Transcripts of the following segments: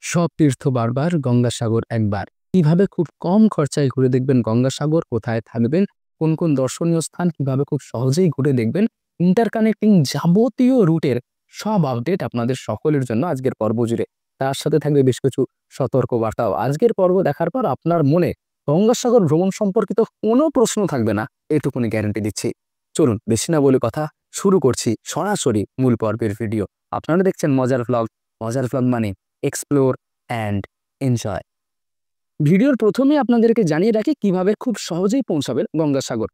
সব তীর্থ বারবার, গঙ্গাসাগর একবার। কিভাবে খুব কম খরচায় ঘুরে দেখবেন গঙ্গাসাগর, কোথায় থাকবেন, কোন কোন দর্শনীয় স্থান কিভাবে খুব সহজেই ঘুরে দেখবেন, ইন্টারকানেক্টিং যাবতীয় রুটের সব আপডেট আপনাদের সকলের জন্য আজকের পর্ব জুড়ে। তার সাথে থাকবে বেশ কিছু সতর্ক বার্তাও। আজকের পর্ব দেখার পর আপনার মনে গঙ্গাসাগর ভ্রমণ সম্পর্কিত কোনো প্রশ্ন থাকবে না, এটুকুনি গ্যারান্টি দিচ্ছি। চলুন বেশি না বলে কথা শুরু করছি সরাসরি মূল পর্বের ভিডিও। আপনারা দেখছেন মজার ভ্লগ। মজার ভ্লগ মানে এক্সপ্লোর অ্যান্ড এনজয়। ভিডিওর প্রথমেই আপনাদেরকে জানিয়ে রাখি কিভাবে খুব সহজেই পৌঁছাবেন গঙ্গাসাগর।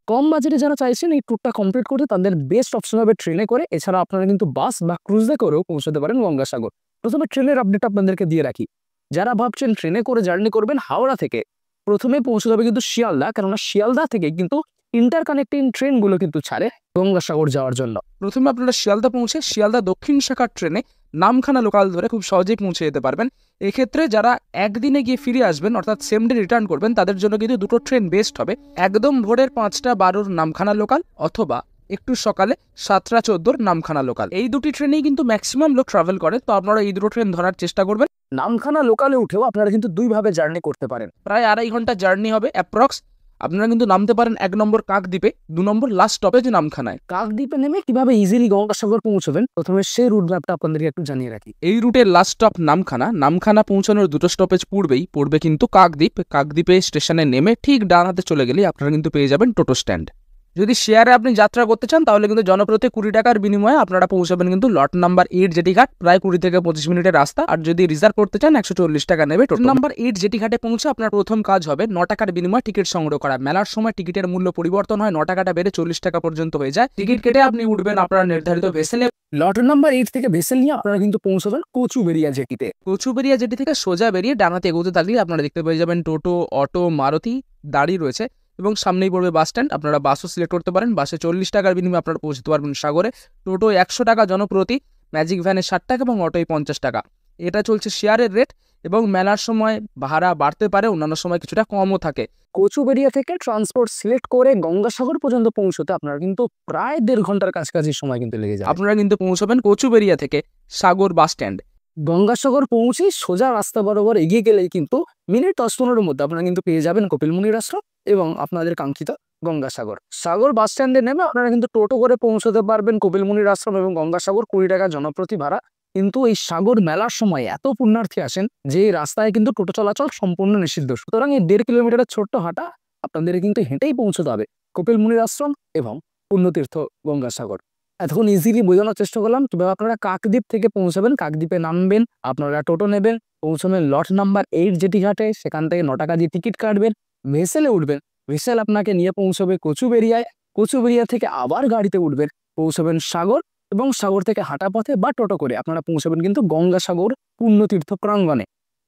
কম বাজেটে যারা চাইছেন এই ট্যুরটা কমপ্লিট করতে, তাদের বেস্ট অপশন হবে ট্রেনে করে। এছাড়া আপনারা কিন্তু বাস বা ক্রুজে করেও পৌঁছাতে পারেন গঙ্গাসাগর। প্রথমে ট্রেনের আপডেট আপনাদেরকে দিয়ে রাখি। যারা ভাবছেন ট্রেনে করে জার্নি করবেন হাওড়া থেকে, প্রথমে পৌঁছতে হবে কিন্তু শিয়ালদা, কেননা শিয়ালদা থেকে কিন্তু ইন্টারকানেক্টিং ট্রেনগুলো কিন্তু ছাড়ে গঙ্গাসাগর যাওয়ার জন্য। প্রথমে আপনারা শিয়ালদা পৌঁছে শিয়ালদা দক্ষিণ শাখার ট্রেনে নামখানা লোকাল ধরে খুব সহজেই পৌঁছে যেতে পারবেন। এক্ষেত্রে যারা একদিনে গিয়ে ফিরে আসবেন অর্থাৎ সেম ডে রিটার্ন করবেন, তাদের জন্য কিন্তু দুটো ট্রেন বেস্ট হবে। একদম ভোরের 5টা 12 নামখানা লোকাল, অথবা একটু সকালে 7টা 14 নামখানা লোকাল। এই দুটি ট্রেনেই কিন্তু ম্যাক্সিমাম লোক ট্রাভেল করে, তো আপনারা এই দুটো ট্রেন ধরার চেষ্টা করবেন। নামখানা লোকালে উঠেও আপনারা কিন্তু দুইভাবে জার্নি করতে পারেন। প্রায় 2.5 ঘন্টা জার্নি হবে অ্যাপ্রক্স। আপনারা কিন্তু নামতে পারেন 1 নম্বর কাকদ্বীপে, 2 নম্বর লাস্ট স্টপেজ নামখানায়। কাকদ্বীপে নেমে কিভাবে ইজিলি গঙ্গাসাগর পৌঁছবেন, প্রথমে সেই রুট ম্যাপটা আপনাদেরকে একটু জানিয়ে রাখি। এই রুটের লাস্ট স্টপ নামখানা। নামখানা পৌঁছানোর 2টো স্টপেজ পূর্বেই পড়বে কিন্তু কাকদ্বীপ। কাকদ্বীপে স্টেশনে নেমে ঠিক ডান হাতে চলে গেলেই আপনারা কিন্তু পেয়ে যাবেন টোটো স্ট্যান্ড। যদি শেয়ারে আপনি যাত্রা করতে চান তাহলে কিন্তু জনপ্রতি 20 টাকার বিনিময়ে আপনারা পৌঁছাবেন কিন্তু লট নাম্বার 8 জেটিঘাট, প্রায় 20 থেকে 25 মিনিটের রাস্তা। আর যদি রিজার্ভ করতে চান 140 টাকা নেবে। টোটো নাম্বার 8 জেটিঘাটে পৌঁছে আপনার প্রথম কাজ হবে 9 টাকার বিনিময়ে টিকিট সংগ্রহ করা। মেলার সময় টিকিটের মূল্য পরিবর্তন হয়, 9 টাকাটা বেড়ে 40 টাকা পর্যন্ত হয়ে যায়। টিকিট কেটে আপনি উঠবেন আপনার নির্ধারিত ভেসেলে। লট নাম্বার 8 থেকে ভেসেল নিয়ে আপনারা কিন্তু পৌঁছবেন কচুবেড়িয়া জেটিতে। কচুবেড়িয়া জেটি থেকে সোজা বেরিয়ে ডানাতে এগোতে থাকলে আপনারা দেখতে পেয়ে যাবেন টোটো, অটো, মারুতি দাঁড়িয়ে রয়েছে এবং সামনেই পড়বে বাস স্ট্যান্ড। আপনারা বাসও সিলেক্ট করতে পারেন। বাসে 40 টাকার বিনিময়ে আপনারা পৌঁছতে পারবেন সাগরে। টোটো 100 টাকা জনপ্রতি, ম্যাজিক ভ্যানে 60 টাকা এবং অটোয় 50 টাকা। এটা চলছে শেয়ারের রেট এবং মেলার সময় ভাড়া বাড়তে পারে, অন্যান্য সময় কিছুটা কমও থাকে। কচুবেড়িয়া থেকে ট্রান্সপোর্ট সিলেক্ট করে গঙ্গাসাগর পর্যন্ত পৌঁছতে আপনারা কিন্তু প্রায় 1.5 ঘন্টার কাছাকাছি সময় কিন্তু লেগে যায়। আপনারা কিন্তু পৌঁছবেন কচুবেড়িয়া থেকে সাগর বাস স্ট্যান্ড। গঙ্গাসাগর পৌঁছে সোজা রাস্তা বরাবর এগিয়ে গেলেই কিন্তু মিনিট 10-15 মধ্যে আপনারা কিন্তু পেয়ে যাবেন কপিলমুনির আশ্রম এবং আপনাদের কাঙ্ক্ষিত গঙ্গাসাগর। সাগর বাস স্ট্যান্ডে নেমে আপনারা কিন্তু টোটো করে পৌঁছতে পারবেন কপিলমুনির আশ্রম এবং গঙ্গাসাগর। 20 টাকা জনপ্রতি ভাড়া। কিন্তু এই সাগর মেলার সময় এত পুণ্যার্থী আসেন যে এই রাস্তায় কিন্তু টোটো চলাচল সম্পূর্ণ নিষিদ্ধ। সুতরাং এই 1.5 কিলোমিটারের ছোট্ট হাঁটা আপনাদের কিন্তু হেঁটেই পৌঁছতে হবে কপিলমুনির আশ্রম এবং পুণ্যতীর্থ গঙ্গাসাগর। এতক্ষণ ইজিলি বোঝানোর চেষ্টা করলাম কিভাবে আপনারা কাকদ্বীপ থেকে পৌঁছাবেন। কাকদ্বীপে নামবেন, আপনারা টোটো নেবেন, পৌঁছাবেন লট নাম্বার 8 জেটিঘাটে। সেখান থেকে 9 টাকা দিয়ে টিকিট কাটবেন, ভেসেলে উঠবেন। ভেসেল আপনাকে নিয়ে পৌঁছবে কচুবেড়িয়ায়। কচুবেড়িয়া থেকে আবার গাড়িতে উঠবেন, পৌঁছাবেন সাগর এবং সাগর থেকে হাঁটা পথে বা টোটো করে আপনারা পৌঁছাবেন কিন্তু গঙ্গাসাগর পুণ্যতীর্থ প্রাঙ্গণে।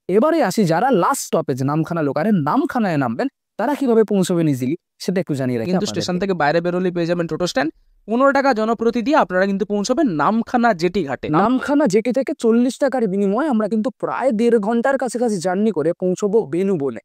এবারে আসি যারা লাস্ট স্টপেজ নামখানা লোকালে নামখানায় নামবেন, তারা কিভাবে পৌঁছাবেন ইজিলি সেটা একটু জানিয়ে রাখি। কিন্তু স্টেশন থেকে বাইরে বেরোলে পেয়ে যাবেন টোটো স্ট্যান্ড। 15 টাকা জনপ্রতি দিয়ে আপনারা কিন্তু পৌঁছবেন নামখানা জেটি ঘাটে। নামখানা জেটি থেকে 40 টাকার বিনিময়ে আমরা কিন্তু প্রায় 1.5 ঘন্টার কাছাকাছি জার্নি করে পৌঁছবো বেনুবনে।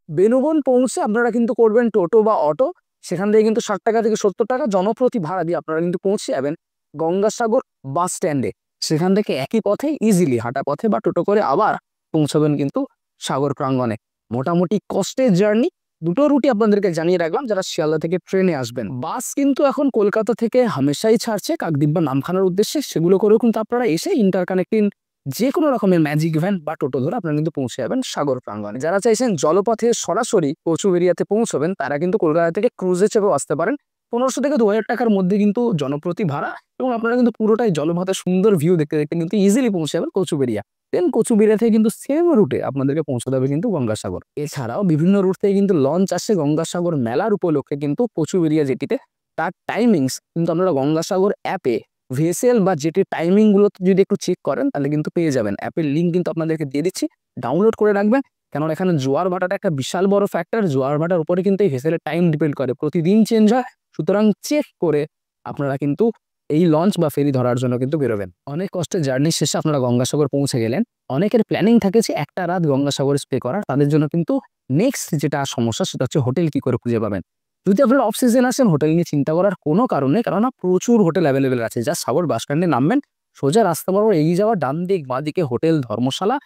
বেনুবন পৌঁছে আপনারা কিন্তু করবেন টোটো বা অটো। সেখান থেকে কিন্তু 60 টাকা থেকে 70 টাকা জনপ্রতি ভাড়া দিয়ে আপনারা কিন্তু পৌঁছে যাবেন গঙ্গাসাগর বাস স্ট্যান্ডে। সেখান থেকে একই পথে ইজিলি হাঁটা পথে বা টোটো করে আবার পৌঁছবেন কিন্তু সাগর প্রাঙ্গণে। মোটামুটি কষ্টের জার্নি। দুটো রুটই আপনাদেরকে জানিয়ে রাখলাম যারা শিয়ালদা থেকে ট্রেনে আসবেন। বাস কিন্তু এখন কলকাতা থেকে হামেশাই ছাড়ছে কাকদ্বীপ বা নামখানার উদ্দেশ্যে। সেগুলো করেও কিন্তু আপনারা এসে ইন্টারকানেক্টিং যে কোনো রকমের ম্যাজিক ভ্যান বা টোটো ধরে আপনারা কিন্তু পৌঁছে যাবেন সাগর প্রাঙ্গণে। যারা চাইছেন জলপথে সরাসরি কচুবেড়িয়াতে পৌঁছবেন, তারা কিন্তু কলকাতা থেকে ক্রুজে চেপেও আসতে পারেন। 1500 থেকে 2000 টাকার মধ্যে কিন্তু জনপ্রতি ভাড়া এবং আপনারা কিন্তু পুরোটাই জলপথে সুন্দর ভিউ দেখতে দেখতে কিন্তু ইজিলি পৌঁছে যাবেন কচুবেড়িয়া। দেন কচুবেড়িয়া থেকে কিন্তু সেম রুটে আপনাদেরকে পৌঁছতে হবে কিন্তু গঙ্গাসাগর। এছাড়াও বিভিন্ন রুট থেকে কিন্তু লঞ্চ আসে গঙ্গাসাগর মেলার উপলক্ষে কিন্তু কচুবেড়িয়া জেটিতে। তার টাইমিংস কিন্তু আপনারা গঙ্গাসাগর অ্যাপে ভেসেল বা জেটির টাইমিংগুলো যদি একটু চেক করেন তাহলে কিন্তু পেয়ে যাবেন। অ্যাপের লিঙ্ক কিন্তু আপনাদেরকে দিয়ে দিচ্ছি, ডাউনলোড করে রাখবেন। কেননা এখানে জোয়ার ভাটাটা একটা বিশাল বড় ফ্যাক্টর। জোয়ার ভাটার উপরে কিন্তু এই ভেসেলের টাইম ডিপেন্ড করে, প্রতিদিন চেঞ্জ হয়। সুতরাং চেক করে আপনারা কিন্তু এই লঞ্চ বা ফেরি ধরার জন্য কিন্তু বেরোবেন। অনেক কষ্টের জার্নি শেষে আপনারা গঙ্গাসাগর পৌঁছে গেলেন। অনেকের প্ল্যানিং থাকে যে একটা রাত গঙ্গাসাগরে স্টে করার। তাদের জন্য কিন্তু নেক্সট যেটা সমস্যা সেটা হচ্ছে হোটেল কি করে খুঁজে পাবেন। যদি আপনারা অফ সিজন আসেন হোটেল নিয়ে চিন্তা করার কোনো কারণ নেই, কেননা প্রচুর হোটেল অ্যাভেলেবেল আছে। যা সাগর বাস স্ট্যান্ডে নামবেন, সোজা রাস্তা বরাবর এগিয়ে যাওয়া, ডান দিক বাঁ দিকে হোটেল ধর্মশালা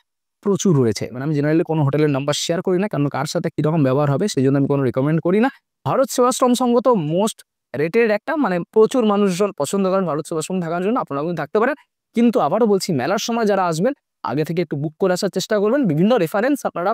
প্রচুর রয়েছে। মানে আমি জেনারেলি কোনো হোটেলের নাম্বার শেয়ার করি না, কারণ কার সাথে কীরকম ব্যবহার হবে সেই জন্য আমি কোনো রিকমেন্ড করি না। ভারত সেবাশ্রম সংঘ তো মোস্ট রেটেড একটা, মানে প্রচুর মানুষজন পছন্দ করেন ভারত সেবাশ্রম থাকার জন্য, আপনারাও কিন্তু থাকতে পারেন। কিন্তু আবারও বলছি, মেলার সময় যারা আসবেন আগে থেকে একটু বুক করে আসার চেষ্টা করবেন। বিভিন্ন রেফারেন্স আপনারা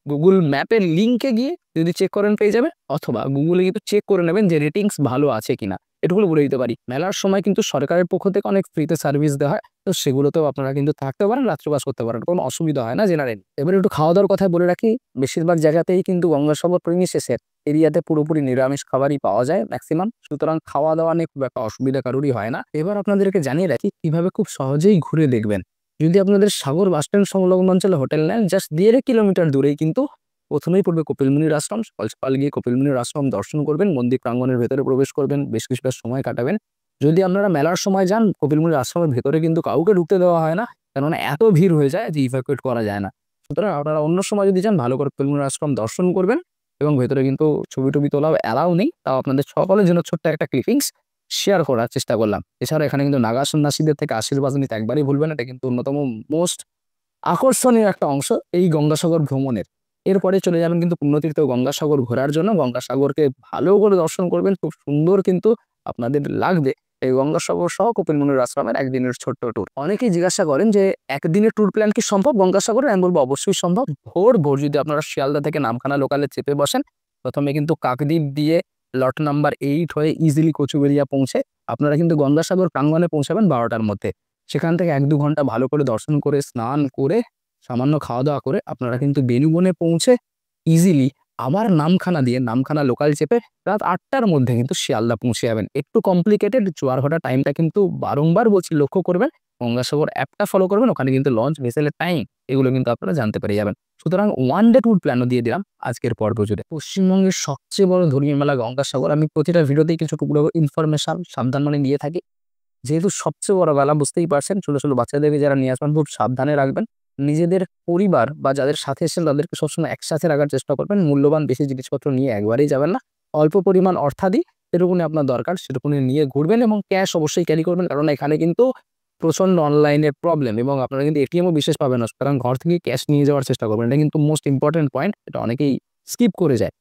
গুগল ম্যাপের লিঙ্কে গিয়ে যদি চেক করেন পেয়ে যাবেন, অথবা গুগলে কিন্তু চেক করে নেবেন যে রেটিংস ভালো আছে কিনা। এটুকু বলে দিতে পারি। মেলার সময় কিন্তু সরকারের পক্ষ থেকে অনেক ফ্রিতে সার্ভিস দেওয়া হয়, তো সেগুলোতেও আপনারা কিন্তু থাকতে পারেন, রাত্রিবাস করতে পারেন, কোনো অসুবিধা হয় না জেনারেলি। এবারে একটু খাওয়া দাওয়ার কথা বলে রাখি, বেশিরভাগ জায়গাতেই কিন্তু গঙ্গাসাগর প্রেমিসেসের এরিয়াতে পুরোপুরি নিরামিষ খাবারই পাওয়া যায় ম্যাক্সিমাম, সুতরাং খাওয়া দাওয়া নিয়ে খুব একটা অসুবিধা কারোরই হয় না। এবার আপনাদেরকে জানিয়ে রাখি কিভাবে খুব সহজেই ঘুরে দেখবেন। যদি আপনাদের সাগর বাসস্ট্যান্ড সংলগ্ন অঞ্চলে হোটেল নেন, জাস্ট 1.5 কিলোমিটার দূরেই কিন্তু প্রথমেই পড়বে কপিলমুনির আশ্রম। সকাল সকাল গিয়ে কপিলমুনির আশ্রম দর্শন করবেন, মন্দির প্রাঙ্গণের ভেতরে প্রবেশ করবেন, বেশ কিছুটা সময় কাটাবেন। যদি আপনারা মেলার সময় যান, কপিলমুনির আশ্রমের ভেতরে কিন্তু কাউকে ঢুকতে দেওয়া হয় না, কেননা এত ভিড় হয়ে যায় যে ইভ্যাকুয়েট করা যায় না। সুতরাং আপনারা অন্য সময় যদি যান, ভালো করে কপিলমুনির আশ্রম দর্শন করবেন, এবং ভেতরে কিন্তু ছবি টবি তোলাও অ্যালাউ নেই। তাও আপনাদের সকলের জন্য ছোট্ট একটা ক্লিপিংস শেয়ার করার চেষ্টা করলাম। এছাড়া এখানে কিন্তু নাগা সন্ন্যাসীদের থেকে আশীর্বাদ নিতে একবারই ভুলবেন, এটা কিন্তু অন্যতম মোস্ট আকর্ষণীয় একটা অংশ এই গঙ্গাসাগর ভ্রমণের। এরপরে চলে যাবেন কিন্তু পুণ্যতীর্থ গঙ্গাসাগর ঘোরার জন্য। গঙ্গাসাগরকে ভালো করে দর্শন করবেন, খুব সুন্দর কিন্তু আপনাদের লাগবে এই গঙ্গাসাগর সহ কপিলমুনির আশ্রমের একদিনের ছোট্ট ট্যুর। অনেকেই জিজ্ঞাসা করেন যে একদিনের ট্যুর প্ল্যান কি সম্ভব গঙ্গাসাগরে? আমি বলবো অবশ্যই সম্ভব। ভোর যদি আপনারা শিয়ালদা থেকে নামখানা লোকালে চেপে বসেন, প্রথমে কিন্তু কাকদ্বীপ দিয়ে লট নাম্বার 8 হয়ে ইজিলি কচুবেড়িয়া পৌঁছে আপনারা কিন্তু গঙ্গাসাগর প্রাঙ্গণে পৌঁছাবেন 12টার মধ্যে। সেখান থেকে 1-2 ঘন্টা ভালো করে দর্শন করে, স্নান করে, সামান্য খাওয়া দাওয়া করে আপনারা কিন্তু বেনুবনে পৌঁছে ইজিলি আবার নামখানা দিয়ে নামখানা লোকাল চেপে রাত 8টার মধ্যে কিন্তু শিয়ালদা পৌঁছে যাবেন। একটু কমপ্লিকেটেড, জোয়ার ভাটা টাইমটা কিন্তু বারংবার বলছি লক্ষ্য করবেন। গঙ্গাসাগর অ্যাপটা ফলো করবেন, ওখানে কিন্তু লঞ্চ ভেসেলের টাইম এগুলো কিন্তু আপনারা জানতে পেরে যাবেন। সুতরাং 1 ডে ট্যুর প্ল্যানও দিয়ে দিলাম আজকের পর্ব জুড়ে। পশ্চিমবঙ্গের সবচেয়ে বড় ধর্মীয় মেলা গঙ্গাসাগর, আমি প্রতিটা ভিডিওতেই কিছু টুকরো ইনফরমেশন সাবধান মানে দিয়ে থাকি। যেহেতু সবচেয়ে বড় মেলা বুঝতেই পারছেন, ছোট ছোট বাচ্চাদেরকে যারা নিয়ে আসবেন খুব সাবধানে রাখবেন। নিজেদের পরিবার বা যাদের সাথে এসেছেন তাদেরকে সবসময় একসাথে রাখার চেষ্টা করবেন। মূল্যবান বেশি জিনিসপত্র নিয়ে একবারেই যাবেন না, অল্প পরিমাণ অর্থাদি যেটুকুনি আপনার দরকার সেটুকুনি নিয়ে ঘুরবেন, এবং ক্যাশ অবশ্যই ক্যারি করবেন, কারণ এখানে কিন্তু প্রচণ্ড অনলাইনের প্রবলেম, এবং আপনারা কিন্তু এটিএমও বিশেষ পাবেন না, সুতরাং ঘর থেকে ক্যাশ নিয়ে যাওয়ার চেষ্টা করবেন। এটা কিন্তু মোস্ট ইম্পর্টেন্ট পয়েন্ট, এটা অনেকেই স্কিপ করে যায়।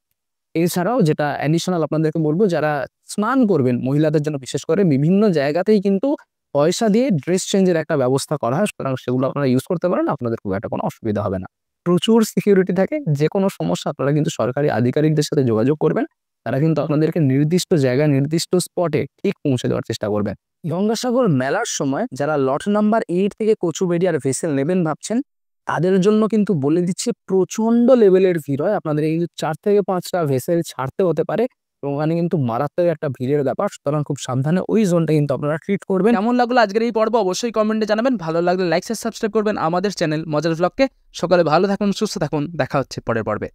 এছাড়াও যেটা অ্যাডিশনাল আপনাদেরকে বলবো, যারা স্নান করবেন মহিলাদের জন্য বিশেষ করে বিভিন্ন জায়গাতেই কিন্তু পয়সা দিয়ে ড্রেস চেঞ্জের একটা ব্যবস্থা করা হয়, সুতরাং সেগুলো আপনারা ইউজ করতে পারেন, আপনাদের খুব একটা কোনো অসুবিধা হবে না। প্রচুর সিকিউরিটি থাকে, যে কোনো সমস্যা আপনারা কিন্তু সরকারি আধিকারিকদের সাথে যোগাযোগ করবেন, তারা কিন্তু আপনাদেরকে নির্দিষ্ট জায়গায় নির্দিষ্ট স্পটে ঠিক পৌঁছে দেওয়ার চেষ্টা করবেন। গঙ্গাসাগর মেলার সময় যারা লট নাম্বার 8 থেকে কচুবেড়িয়ার ভেসেল নেবেন ভাবছেন, তাদের জন্য কিন্তু বলে দিচ্ছে প্রচন্ড লেভেলের ভিড় হয়। আপনাদের এই 4 থেকে 5টা ভেসেল ছাড়তে হতে পারে, এবং ওখানে কিন্তু মারাত্মক একটা ভিড়ের ব্যাপার, সুতরাং খুব সাবধানে ওই জোনটা কিন্তু আপনারা ট্রিট করবেন। কেমন লাগলো আজকের এই পর্ব অবশ্যই কমেন্টে জানাবেন। ভালো লাগলে লাইক সাবস্ক্রাইব করবেন আমাদের চ্যানেল মজার ভ্লগকে। সকালে ভালো থাকুন, সুস্থ থাকুন, দেখা হচ্ছে পরের পর্বে।